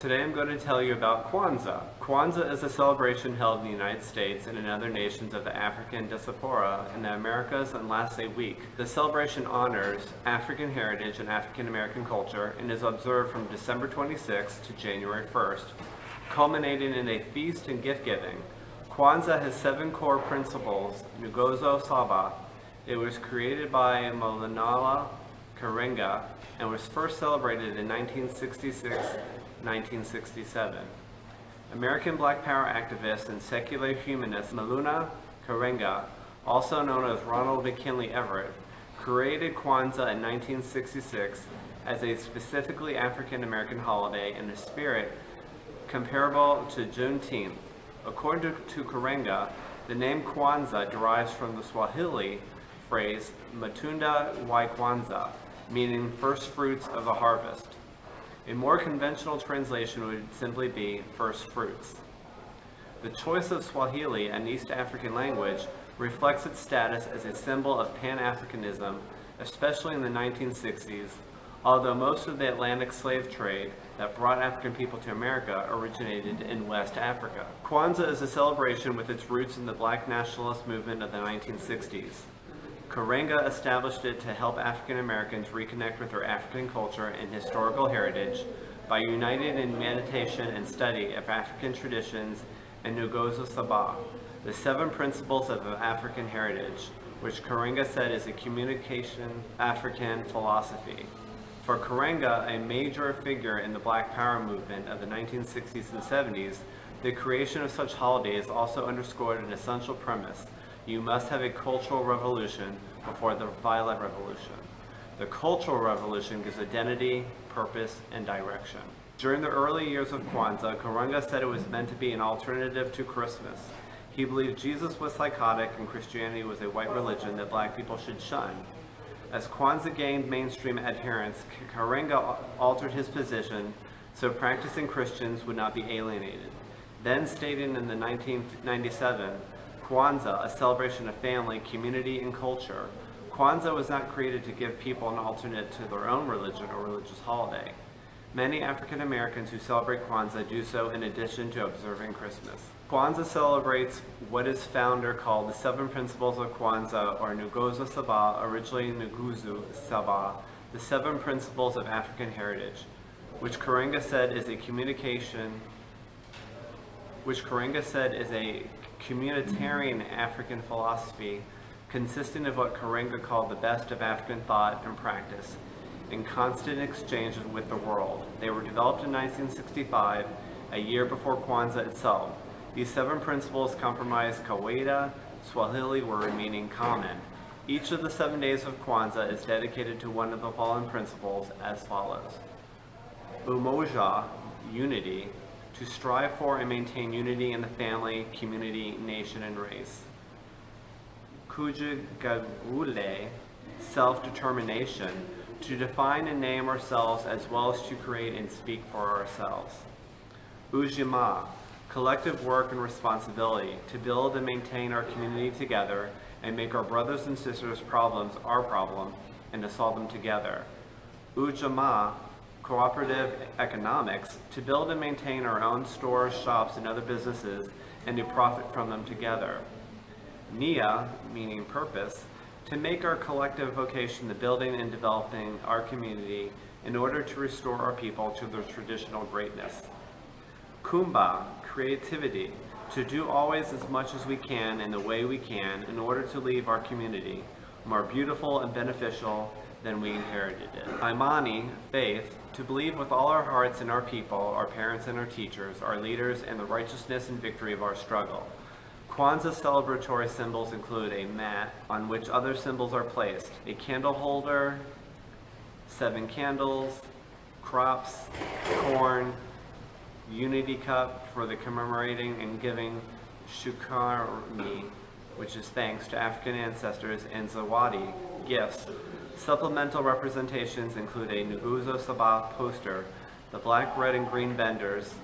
Today I'm going to tell you about Kwanzaa. Kwanzaa is a celebration held in the United States and in other nations of the African diaspora in the Americas and lasts a week. The celebration honors African heritage and African American culture and is observed from December 26th to January 1st, culminating in a feast and gift-giving. Kwanzaa has 7 core principles, Nguzo Saba. It was created by Maulana Karenga and was first celebrated in 1966-1967. American Black Power activist and secular humanist Maulana Karenga, also known as Ronald McKinley Everett, created Kwanzaa in 1966 as a specifically African American holiday in a spirit comparable to Juneteenth. According to Karenga, the name Kwanzaa derives from the Swahili phrase Matunda wa Kwanza, meaning first fruits of the harvest. A more conventional translation would simply be first fruits. The choice of Swahili, an East African language, reflects its status as a symbol of Pan-Africanism, especially in the 1960s, although most of the Atlantic slave trade that brought African people to America originated in West Africa. Kwanzaa is a celebration with its roots in the Black nationalist movement of the 1960s. Karenga established it to help African Americans reconnect with their African culture and historical heritage by uniting in meditation and study of African traditions and Nguzo Saba, the 7 principles of African heritage, which Karenga said is a communication African philosophy. For Karenga, a major figure in the Black Power movement of the 1960s and 70s, the creation of such holidays also underscored an essential premise: you must have a cultural revolution before the violent revolution. The cultural revolution gives identity, purpose, and direction. During the early years of Kwanzaa, Karenga said it was meant to be an alternative to Christmas. He believed Jesus was psychotic and Christianity was a white religion that Black people should shun. As Kwanzaa gained mainstream adherents, Karenga altered his position so practicing Christians would not be alienated. Then stating in the 1997, Kwanzaa, a celebration of family, community, and culture. Kwanzaa was not created to give people an alternate to their own religion or religious holiday. Many African Americans who celebrate Kwanzaa do so in addition to observing Christmas. Kwanzaa celebrates what its founder called the 7 principles of Kwanzaa, or Nguzo Saba, originally Nguzo Saba, the 7 principles of African heritage, which Karenga said is a communitarian African philosophy consisting of what Karenga called the best of African thought and practice in constant exchange with the world. They were developed in 1965, a year before Kwanzaa itself. These 7 principles comprise kawaida, Swahili word meaning common. Each of the 7 days of Kwanzaa is dedicated to one of the following principles as follows: umoja, unity, to strive for and maintain unity in the family, community, nation, and race. Kujigagule, self-determination, to define and name ourselves as well as to create and speak for ourselves. Ujima, collective work and responsibility, to build and maintain our community together and make our brothers and sisters' problems our problem and to solve them together. Ujama, cooperative economics, to build and maintain our own stores, shops, and other businesses, and to profit from them together. Nia, meaning purpose, to make our collective vocation the building and developing our community in order to restore our people to their traditional greatness. Kumba, creativity, to do always as much as we can in the way we can in order to leave our community more beautiful and beneficial than we inherited it. Imani, faith, to believe with all our hearts in our people, our parents and our teachers, our leaders, and the righteousness and victory of our struggle. Kwanzaa celebratory symbols include a mat on which other symbols are placed, a candle holder, 7 candles, crops, corn, unity cup for the commemorating and giving shukrani, which is thanks to African ancestors, and zawadi, gifts. Supplemental representations include a Nguzo Saba poster, the black, red, and green benders,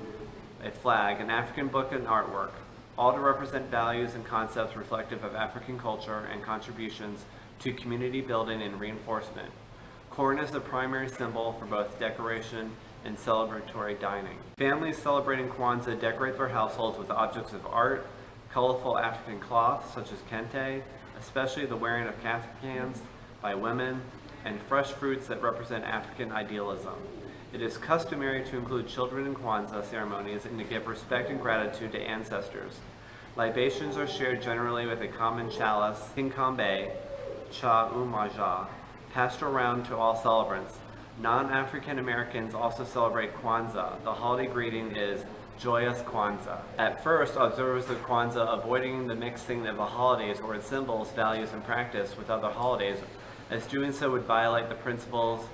a flag, an African book, and artwork, all to represent values and concepts reflective of African culture and contributions to community building and reinforcement. Corn is the primary symbol for both decoration and celebratory dining. Families celebrating Kwanzaa decorate their households with objects of art, colorful African cloths such as kente, especially the wearing of kaftans by women, and fresh fruits that represent African idealism. It is customary to include children in Kwanzaa ceremonies and to give respect and gratitude to ancestors. Libations are shared generally with a common chalice, kinkambe, cha umaja, passed around to all celebrants. Non-African Americans also celebrate Kwanzaa. The holiday greeting is Joyous Kwanzaa. At first, observers of Kwanzaa avoiding the mixing of the holidays or its symbols, values, and practice with other holidays, as doing so would violate the principles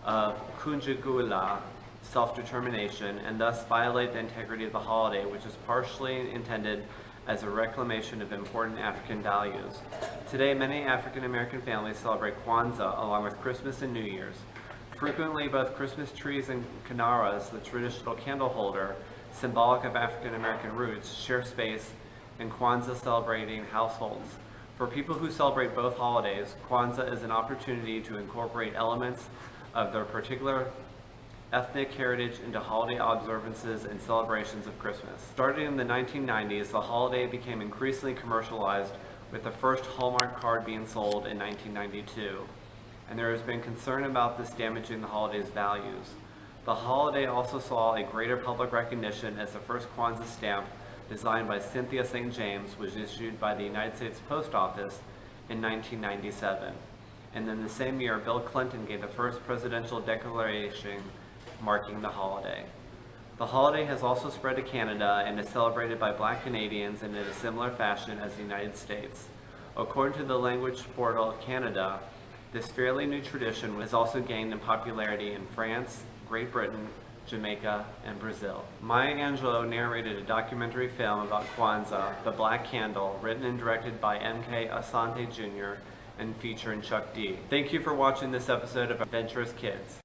of kunjugula, self-determination, and thus violate the integrity of the holiday, which is partially intended as a reclamation of important African values. Today, many African American families celebrate Kwanzaa along with Christmas and New Year's. Frequently, both Christmas trees and kinaras, the traditional candle holder, symbolic of African American roots, share space in Kwanzaa celebrating households. For people who celebrate both holidays, Kwanzaa is an opportunity to incorporate elements of their particular ethnic heritage into holiday observances and celebrations of Christmas. Starting in the 1990s, the holiday became increasingly commercialized, with the first Hallmark card being sold in 1992. And there has been concern about this damaging the holiday's values. The holiday also saw a greater public recognition as the first Kwanzaa stamp, designed by Cynthia St. James, was issued by the United States Post Office in 1997. And then the same year, Bill Clinton gave the first presidential declaration marking the holiday. The holiday has also spread to Canada and is celebrated by Black Canadians in a similar fashion as the United States. According to the Language Portal of Canada, this fairly new tradition has also gained in popularity in France, Great Britain, Jamaica, and Brazil. Maya Angelou narrated a documentary film about Kwanzaa, The Black Candle, written and directed by M.K. Asante Jr. and featuring Chuck D. Thank you for watching this episode of Adventurous Kids.